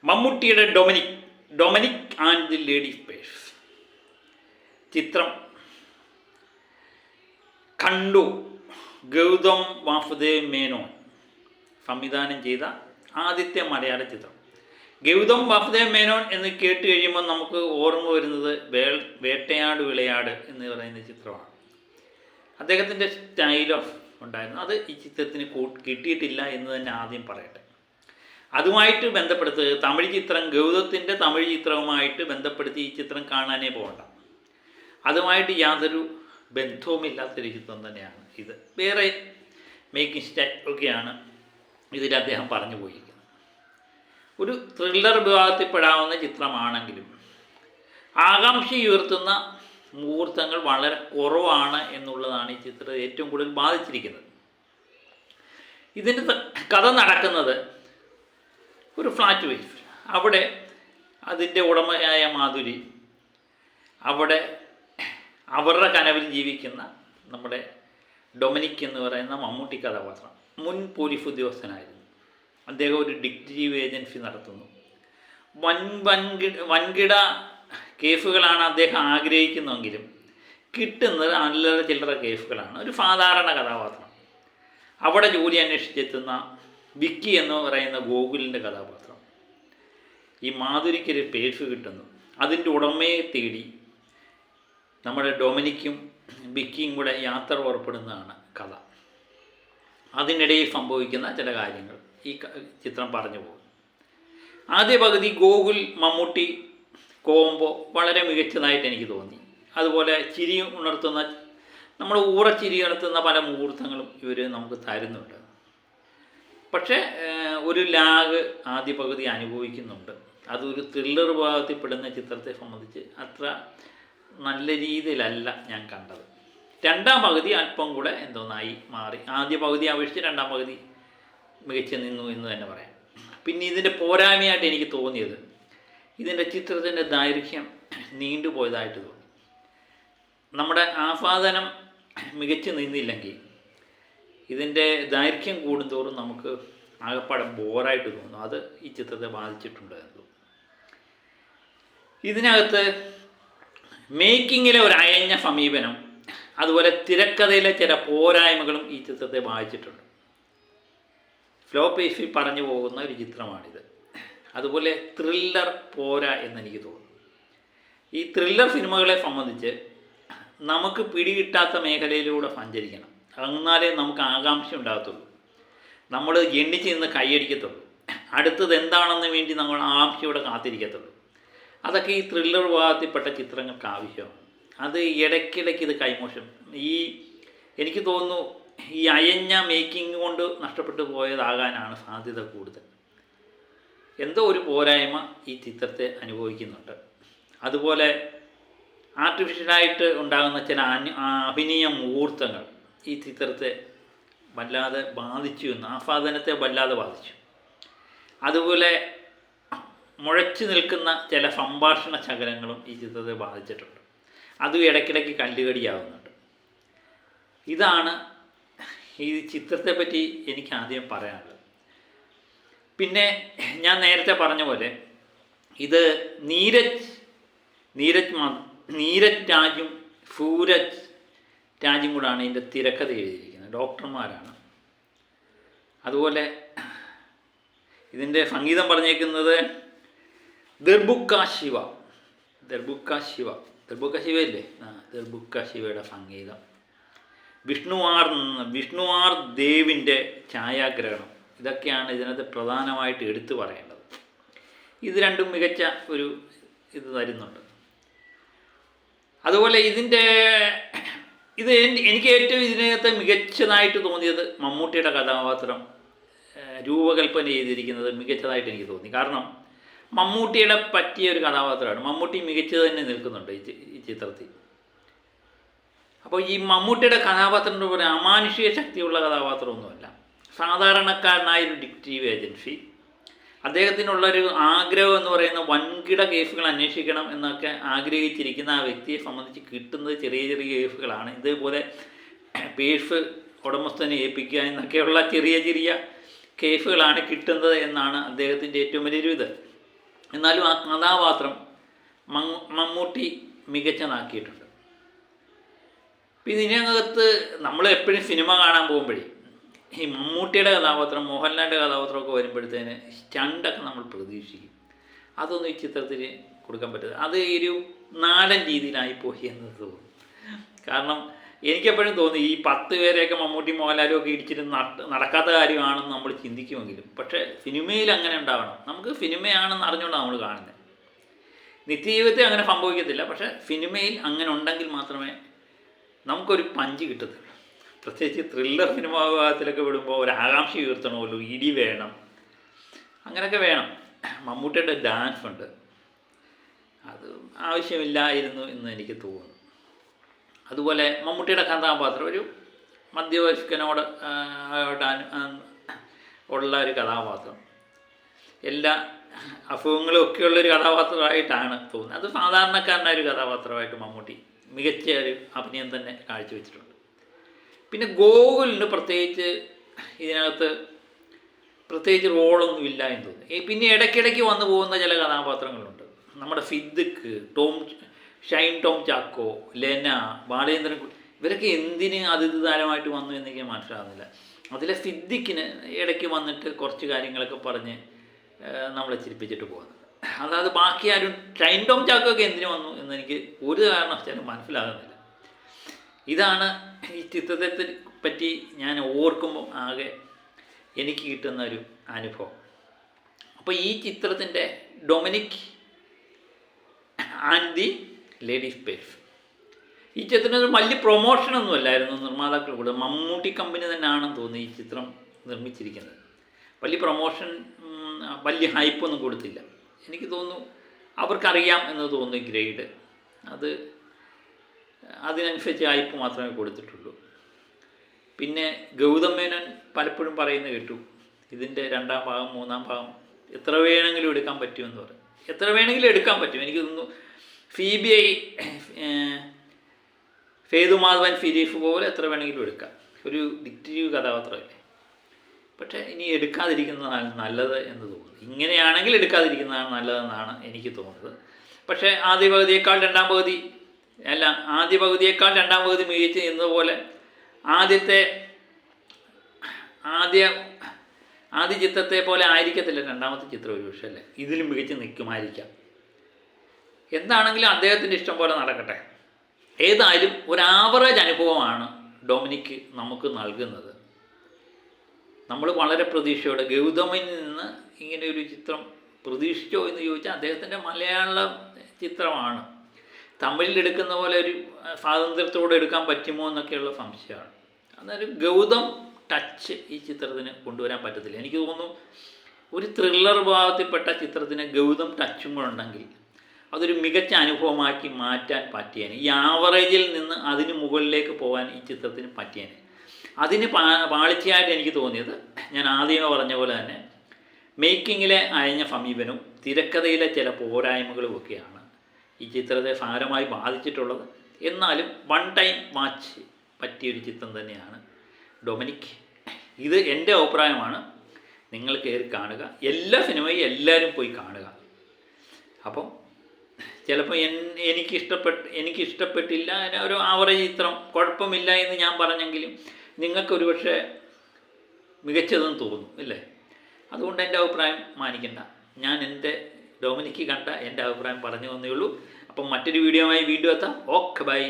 മമ്മൂട്ടിയുടെ Dominic and the lady purse ചിത്രം കണ്ടു. ഗൗതം വാസുദേവ് മേനോൻ സംവിധാനം ചെയ്ത ആദ്യത്തെ മലയാള ചിത്രം. ഗൗതം വാസുദേവ് മേനോൻ എന്ന് കേട്ട് കഴിയുമ്പോൾ നമുക്ക് ഓർമ്മ വരുന്നത് വേട്ടയാട് വിളയാട് എന്ന് പറയുന്ന ചിത്രമാണ്. അദ്ദേഹത്തിൻ്റെ സ്റ്റൈൽ ഓഫ് ഉണ്ടായിരുന്നു. അത് ഈ ചിത്രത്തിന് കിട്ടിയിട്ടില്ല എന്ന് തന്നെ ആദ്യം പറയട്ടെ. അതുമായിട്ട് ബന്ധപ്പെടുത്ത് തമിഴ് ചിത്രം, ഗൗതത്തിൻ്റെ തമിഴ് ചിത്രവുമായിട്ട് ബന്ധപ്പെടുത്തി ഈ ചിത്രം കാണാനേ പോകണ്ട. അതുമായിട്ട് യാതൊരു ബന്ധവുമില്ലാത്തൊരു ചിത്രം തന്നെയാണ് ഇത്. വേറെ മേക്കിംഗ് സ്റ്റൈൽ ഒക്കെയാണ് ഇതിൽ അദ്ദേഹം പറഞ്ഞു പോയിരിക്കുന്നത്. ഒരു ത്രില്ലർ വിഭാഗത്തിൽപ്പെടാവുന്ന ചിത്രമാണെങ്കിലും ആകാംക്ഷ ഉയർത്തുന്ന മുഹൂർത്തങ്ങൾ വളരെ കുറവാണ് എന്നുള്ളതാണ് ഈ ചിത്രത്തെ ഏറ്റവും കൂടുതൽ ബാധിച്ചിരിക്കുന്നത്. ഇതിൻ്റെ കഥ നടക്കുന്നത് ഒരു ഫ്ലാറ്റ് വൈഫ്, അവിടെ അതിൻ്റെ ഉടമയായ മാധുരി, അവിടെ അവരുടെ കനവിൽ ജീവിക്കുന്ന നമ്മുടെ ഡൊമിനിക് എന്ന് പറയുന്ന മമ്മൂട്ടി കഥാപാത്രം മുൻ പോലീസ് ഉദ്യോഗസ്ഥനായിരുന്നു. അദ്ദേഹം ഒരു ഡിറ്റക്റ്റീവ് ഏജൻസി നടത്തുന്നു. വൻകിട കേസുകളാണ് അദ്ദേഹം ആഗ്രഹിക്കുന്നെങ്കിലും കിട്ടുന്നത് അല്ലറ ചില്ലറ കേസുകളാണ്. ഒരു സാധാരണ കഥാപാത്രം. അവിടെ ജോലി അന്വേഷിച്ചെത്തുന്ന വിക്കി എന്ന് പറയുന്ന ഗോകുലിൻ്റെ കഥാപാത്രം. ഈ മാധുരിക്കൊരു പേഴ്സ് കിട്ടുന്നു. അതിൻ്റെ ഉടമയെ തേടി നമ്മുടെ ഡൊമിനിക്കും വിക്കിയും കൂടെ യാത്ര പുറപ്പെടുന്നതാണ് കഥ. അതിനിടയിൽ സംഭവിക്കുന്ന ചില കാര്യങ്ങൾ ഈ ചിത്രം പറഞ്ഞു പോകും. ആദ്യ പകുതി ഗോകുൽ മമ്മൂട്ടി കോംബോ വളരെ മികച്ചതായിട്ട് എനിക്ക് തോന്നി. അതുപോലെ ചിരി ഉണർത്തുന്ന, നമ്മുടെ ചിരി ഉണർത്തുന്ന പല മുഹൂർത്തങ്ങളും ഇവർ നമുക്ക് തരുന്നുണ്ട്. പക്ഷേ ഒരു ലാഗ് ആദ്യ പകുതി അനുഭവിക്കുന്നുണ്ട്. അതൊരു ത്രില്ലർ വിഭാഗത്തിൽപ്പെടുന്ന ചിത്രത്തെ സംബന്ധിച്ച് അത്ര നല്ല രീതിയിലല്ല ഞാൻ കണ്ടത്. രണ്ടാം പകുതി അല്പം കൂടെ എന്തോന്നായി മാറി. ആദ്യ പകുതി അപേക്ഷിച്ച് രണ്ടാം പകുതി മികച്ചു നിന്നു എന്ന് തന്നെ പറയാം. പിന്നെ ഇതിൻ്റെ പോരായ്മയായിട്ട് എനിക്ക് തോന്നിയത് ഇതിൻ്റെ ചിത്രത്തിൻ്റെ ദൈർഘ്യം നീണ്ടുപോയതായിട്ട് തോന്നി. നമ്മുടെ ആസ്വാദനം മികച്ചു നിന്നില്ലെങ്കിൽ ഇതിൻ്റെ ദൈർഘ്യം കൂടുന്തോറും നമുക്ക് ആകപ്പാടെ ബോറായിട്ട് തോന്നും. അത് ഈ ചിത്രത്തെ ബാധിച്ചിട്ടുണ്ട് എന്ന് തോന്നുന്നു. ഇതിനകത്ത് മേക്കിങ്ങിലെ ഒരു അയഞ്ഞ സമീപനം, അതുപോലെ തിരക്കഥയിലെ ചില പോരായ്മകളും ഈ ചിത്രത്തെ ബാധിച്ചിട്ടുണ്ട്. ഫ്ലോ പേസിൽ പറഞ്ഞു പോകുന്ന ഒരു ചിത്രമാണിത്. അതുപോലെ ത്രില്ലർ പോരാ എന്നെനിക്ക് തോന്നുന്നു. ഈ ത്രില്ലർ സിനിമകളെ സംബന്ധിച്ച് നമുക്ക് പിടികിട്ടാത്ത മേഖലയിലൂടെ സഞ്ചരിക്കണം. എന്നാലേ നമുക്ക് ആകാംക്ഷ ഉണ്ടാകത്തുള്ളൂ. നമ്മൾ എണ്ണിച്ച് നിന്ന് കൈയടിക്കത്തുള്ളൂ. അടുത്തത് എന്താണെന്ന് വേണ്ടി നമ്മൾ ആകാംക്ഷയോടെ കാത്തിരിക്കത്തുള്ളൂ. അതൊക്കെ ഈ ത്രില്ലർ വിഭാഗത്തിൽപ്പെട്ട ചിത്രങ്ങൾക്ക് ആവശ്യമാണ്. അത് ഇടയ്ക്കിടയ്ക്ക് ഇത് കൈമോശം. എനിക്ക് തോന്നുന്നു ഈ അയഞ്ഞ മേക്കിംഗ് കൊണ്ട് നഷ്ടപ്പെട്ടു പോയതാകാനാണ് സാധ്യത കൂടുതൽ. എന്തോ ഒരു പോരായ്മ ഈ ചിത്രത്തെ അനുഭവിക്കുന്നുണ്ട്. അതുപോലെ ആർട്ടിഫിഷ്യലായിട്ട് ഉണ്ടാകുന്ന ചില അഭിനയ മുഹൂർത്തങ്ങൾ ഈ ചിത്രത്തെ വല്ലാതെ ബാധിച്ചു എന്ന്, ആസ്വാദനത്തെ വല്ലാതെ ബാധിച്ചു. അതുപോലെ മുഴച്ചു നിൽക്കുന്ന ചില സംഭാഷണ ശകലങ്ങളും ഈ ചിത്രത്തെ ബാധിച്ചിട്ടുണ്ട്. അതും ഇടയ്ക്കിടയ്ക്ക് കല്ലുകടിയാവുന്നുണ്ട്. ഇതാണ് ഈ ചിത്രത്തെ പറ്റി എനിക്ക് ആദ്യം പറയാനുള്ളത്. പിന്നെ ഞാൻ നേരത്തെ പറഞ്ഞ പോലെ ഇത് നീരജ് രാജും സൂരജ് രാജും കൂടാണ് ഇതിൻ്റെ തിരക്കഥ എഴുതിയിരിക്കുന്നത്. ഡോക്ടർമാരാണ്. അതുപോലെ ഇതിൻ്റെ സംഗീതം പറഞ്ഞേക്കുന്നത് ദർബുക്ക ശിവയല്ലേ? ദർബുക്ക ശിവയുടെ സംഗീതം. വിഷ്ണുവാർ ദേവിൻ്റെ ഛായാഗ്രഹണം. ഇതൊക്കെയാണ് ഇതിനകത്ത് പ്രധാനമായിട്ട് എടുത്തു പറയേണ്ടത്. ഇത് രണ്ടും മികച്ച ഒരു ഇത് തരുന്നുണ്ട്. അതുപോലെ എനിക്ക് ഏറ്റവും ഇതിനകത്ത് മികച്ചതായിട്ട് തോന്നിയത് മമ്മൂട്ടിയുടെ കഥാപാത്രം രൂപകൽപ്പന ചെയ്തിരിക്കുന്നത് മികച്ചതായിട്ട് എനിക്ക് തോന്നി. കാരണം മമ്മൂട്ടിയുടെ പറ്റിയ ഒരു കഥാപാത്രമാണ്. മമ്മൂട്ടി മികച്ചത് തന്നെ നിൽക്കുന്നുണ്ട് ഈ ചിത്രത്തിൽ. അപ്പോൾ ഈ മമ്മൂട്ടിയുടെ കഥാപാത്രം എന്ന് പറയുന്നത് അമാനുഷിക ശക്തിയുള്ള കഥാപാത്രമൊന്നുമല്ല. സാധാരണക്കാരനായൊരു ഡിറ്റക്റ്റീവ് ഏജൻസി. അദ്ദേഹത്തിനുള്ളൊരു ആഗ്രഹം എന്ന് പറയുന്ന വൻകിട കേസുകൾ അന്വേഷിക്കണം എന്നൊക്കെ ആഗ്രഹിച്ചിരിക്കുന്ന ആ വ്യക്തിയെ സംബന്ധിച്ച് കിട്ടുന്നത് ചെറിയ ചെറിയ കേസുകളാണ്. ഇതേപോലെ പേഴ്സ് ഉടമസ്ഥനെ ഏൽപ്പിക്കുക എന്നൊക്കെയുള്ള ചെറിയ ചെറിയ കേസുകളാണ് കിട്ടുന്നത് എന്നാണ് അദ്ദേഹത്തിൻ്റെ ഏറ്റവും വലിയൊരു ഇത്. എന്നാലും ആ കഥാപാത്രം മമ്മൂട്ടി മികച്ചതാക്കിയിട്ടുണ്ട്. പിന്നെ ഇതിനകത്ത് നമ്മൾ എപ്പോഴും സിനിമ കാണാൻ പോകുമ്പോഴേ ഈ മമ്മൂട്ടിയുടെ കഥാപാത്രം, മോഹൻലാലിൻ്റെ കഥാപാത്രമൊക്കെ വരുമ്പോഴത്തേന് സ്റ്റണ്ടൊക്കെ നമ്മൾ പ്രതീക്ഷിക്കും. അതൊന്നും ഈ ചിത്രത്തിൽ കൊടുക്കാൻ പറ്റില്ല. അത് ഒരു നാടൻ രീതിയിലായിപ്പോയി എന്ന് തോന്നുന്നു. കാരണം എനിക്കെപ്പോഴും തോന്നി ഈ 10 പേരെയൊക്കെ മമ്മൂട്ടി മോഹൻലാലും ഒക്കെ ഇടിച്ചിട്ട് നടക്കാത്ത കാര്യമാണെന്ന് നമ്മൾ ചിന്തിക്കുമെങ്കിലും, പക്ഷേ സിനിമയിൽ അങ്ങനെ ഉണ്ടാവണം. നമുക്ക് സിനിമയാണെന്ന് അറിഞ്ഞുകൊണ്ടാണ് നമ്മൾ കാണുന്നത്. നിത്യജീവിതത്തിൽ അങ്ങനെ സംഭവിക്കത്തില്ല, പക്ഷേ സിനിമയിൽ അങ്ങനെ ഉണ്ടെങ്കിൽ മാത്രമേ നമുക്കൊരു പഞ്ച് കിട്ടത്തുള്ളൂ. പ്രത്യേകിച്ച് ത്രില്ലർ സിനിമ വിഭാഗത്തിലൊക്കെ വിടുമ്പോൾ ഒരു ആകാംക്ഷ ഉയർത്തണമല്ലോ, ഇടി വേണം, അങ്ങനെയൊക്കെ വേണം. മമ്മൂട്ടിയുടെ ഡാൻസ് ഉണ്ട്, അത് ആവശ്യമില്ലായിരുന്നു എന്ന് എനിക്ക് തോന്നുന്നു. അതുപോലെ മമ്മൂട്ടിയുടെ കഥാപാത്രം ഒരു മധ്യവയസ്കനോട് ഉള്ള ഒരു കഥാപാത്രം, എല്ലാ അസുഖങ്ങളും ഒക്കെയുള്ളൊരു കഥാപാത്രമായിട്ടാണ് തോന്നുന്നത്. അത് സാധാരണക്കാരനായ ഒരു കഥാപാത്രമായിട്ട് മമ്മൂട്ടി മികച്ച ഒരു അഭിനയം തന്നെ കാഴ്ചവെച്ചിട്ടുണ്ട്. പിന്നെ ഗോകുലിന് ഇതിനകത്ത് പ്രത്യേകിച്ച് റോളൊന്നുമില്ല എന്ന് തോന്നുന്നു. പിന്നെ ഇടയ്ക്കിടയ്ക്ക് വന്നു പോകുന്ന ചില കഥാപാത്രങ്ങളുണ്ട്. നമ്മുടെ സിദ്ദിഖ്, ഷൈൻ ടോം ചാക്കോ, ലെന, ബാലേന്ദ്രൻ, ഇവരൊക്കെ എന്തിന് അതിഥി താരമായിട്ട് വന്നു എന്നൊക്കെ മനസ്സിലാകുന്നില്ല. അതിലെ സിദ്ദിഖിന് ഇടയ്ക്ക് വന്നിട്ട് കുറച്ച് കാര്യങ്ങളൊക്കെ പറഞ്ഞ് നമ്മളെ ചിരിപ്പിച്ചിട്ട് പോകുന്നത്. അതായത് ബാക്കി ആരും, ഷൈൻ ടോം ചാക്കോ ഒക്കെ എന്തിനു വന്നു എന്നെനിക്ക് ഒരു കാരണവശാലും മനസ്സിലാകുന്നില്ല. ഇതാണ് ഈ ചിത്രത്തെ പറ്റി ഞാൻ ഓർക്കുമ്പോൾ ആകെ എനിക്ക് കിട്ടുന്ന ഒരു അനുഭവം. അപ്പോൾ ഈ ചിത്രത്തിൻ്റെ Dominic and the ladies purse, ഈ ചിത്രത്തിന് വലിയ പ്രൊമോഷനൊന്നും അല്ലായിരുന്നു നിർമ്മാതാക്കൾ കൂടെ. മമ്മൂട്ടി കമ്പനി തന്നെയാണെന്ന് തോന്നി ഈ ചിത്രം നിർമ്മിച്ചിരിക്കുന്നത്. വലിയ പ്രൊമോഷൻ, വലിയ ഹൈപ്പൊന്നും കൊടുത്തില്ല. എനിക്ക് തോന്നുന്നു അവർക്കറിയാം എന്ന് തോന്നുന്നു ഗ്രേഡ്, അതിനനുസരിച്ച് ഹൈപ്പ് മാത്രമേ കൊടുത്തിട്ടുള്ളൂ. പിന്നെ ഗൗതം മേനോൻ പലപ്പോഴും പറയുന്നത് കേട്ടു, ഇതിൻ്റെ 2ാം ഭാഗം 3ാം ഭാഗം എത്ര വേണമെങ്കിലും എടുക്കാൻ പറ്റുമെന്ന് പറയും. എത്ര വേണമെങ്കിലും എടുക്കാൻ പറ്റും. എനിക്ക് തോന്നുന്നു CBI സേതുമാധവൻ ഫിരീഫ് പോലെ എത്ര വേണമെങ്കിലും എടുക്കാം. ഒരു ഡിറ്റക്റ്റീവ് കഥാപാത്രമല്ലേ. പക്ഷേ ഇനി എടുക്കാതിരിക്കുന്നതാണ് നല്ലത് എന്ന് തോന്നുന്നു. ഇങ്ങനെയാണെങ്കിൽ എടുക്കാതിരിക്കുന്നതാണ് നല്ലതെന്നാണ് എനിക്ക് തോന്നുന്നത്. പക്ഷേ ആദ്യ പകുതിയേക്കാൾ 2ാം പകുതി മികച്ച് എന്നതുപോലെ ആദ്യ ചിത്രത്തെ പോലെ ആയിരിക്കത്തില്ല 2ാമത്തെ ചിത്രം ഒരു പക്ഷേ, അല്ലേ, ഇതിലും മികച്ച് നിൽക്കുമായിരിക്കാം. എന്താണെങ്കിലും അദ്ദേഹത്തിൻ്റെ ഇഷ്ടം പോലെ നടക്കട്ടെ. ഏതായാലും ഒരു ആവറേജ് അനുഭവമാണ് ഡൊമിനിക് നമുക്ക് നൽകുന്നത്. നമ്മൾ വളരെ പ്രതീക്ഷയോടെ ഗൗതമിൽ നിന്ന് ഇങ്ങനെ ഒരു ചിത്രം പ്രതീക്ഷിച്ചോ എന്ന് ചോദിച്ചാൽ അദ്ദേഹത്തിൻ്റെ മലയാള ചിത്രമാണ്. തമിഴിലെടുക്കുന്ന പോലെ ഒരു സ്വാതന്ത്ര്യത്തോടെ എടുക്കാൻ പറ്റുമോ എന്നൊക്കെയുള്ള സംശയമാണ്. അന്നൊരു ഗൗതം ടച്ച് ഈ ചിത്രത്തിന് കൊണ്ടുവരാൻ പറ്റത്തില്ല. എനിക്ക് തോന്നുന്നു ഒരു ത്രില്ലർ വിഭാഗത്തിൽപ്പെട്ട ചിത്രത്തിന് ഗൗതം ടച്ചും കൂടെ ഉണ്ടെങ്കിൽ അതൊരു മികച്ച അനുഭവമാക്കി മാറ്റാൻ പറ്റിയേനെ. ഈ ആവറേജിൽ നിന്ന് അതിന് മുകളിലേക്ക് പോകാൻ ഈ ചിത്രത്തിന് പറ്റിയേനെ. അതിന് പാളിച്ചയായിട്ട് എനിക്ക് തോന്നിയത്, ഞാൻ ആദ്യമേ പറഞ്ഞ പോലെ തന്നെ, മേക്കിങ്ങിലെ അയഞ്ഞ സമീപനവും തിരക്കഥയിലെ ചില പോരായ്മകളും ഒക്കെയാണ് ഈ ചിത്രത്തെ സാരമായി ബാധിച്ചിട്ടുള്ളത്. എന്നാലും 1 ടൈം വാച്ച് പറ്റിയൊരു ചിത്രം തന്നെയാണ് ഡൊമിനിക്. ഇത് എൻ്റെ അഭിപ്രായമാണ്. നിങ്ങൾ കയറി കാണുക. എല്ലാ സിനിമയും എല്ലാവരും പോയി കാണുക. അപ്പം ചിലപ്പോൾ എനിക്കിഷ്ടപ്പെട്ടില്ല, ഒരു ആവറേജ് ചിത്രം, കുഴപ്പമില്ല എന്ന് ഞാൻ പറഞ്ഞെങ്കിലും നിങ്ങൾക്കൊരു പക്ഷേ മികച്ചതെന്ന് തോന്നും, ഇല്ലേ? അതുകൊണ്ട് എൻ്റെ അഭിപ്രായം മാനിക്കണ്ട. ഞാൻ എൻ്റെ ഡൊമിനിക്ക് കണ്ട എൻ്റെ അഭിപ്രായം പറഞ്ഞു തന്നേ ഉള്ളൂ. അപ്പം മറ്റൊരു വീഡിയോയുമായി വീണ്ടും എത്താം. Okay, by.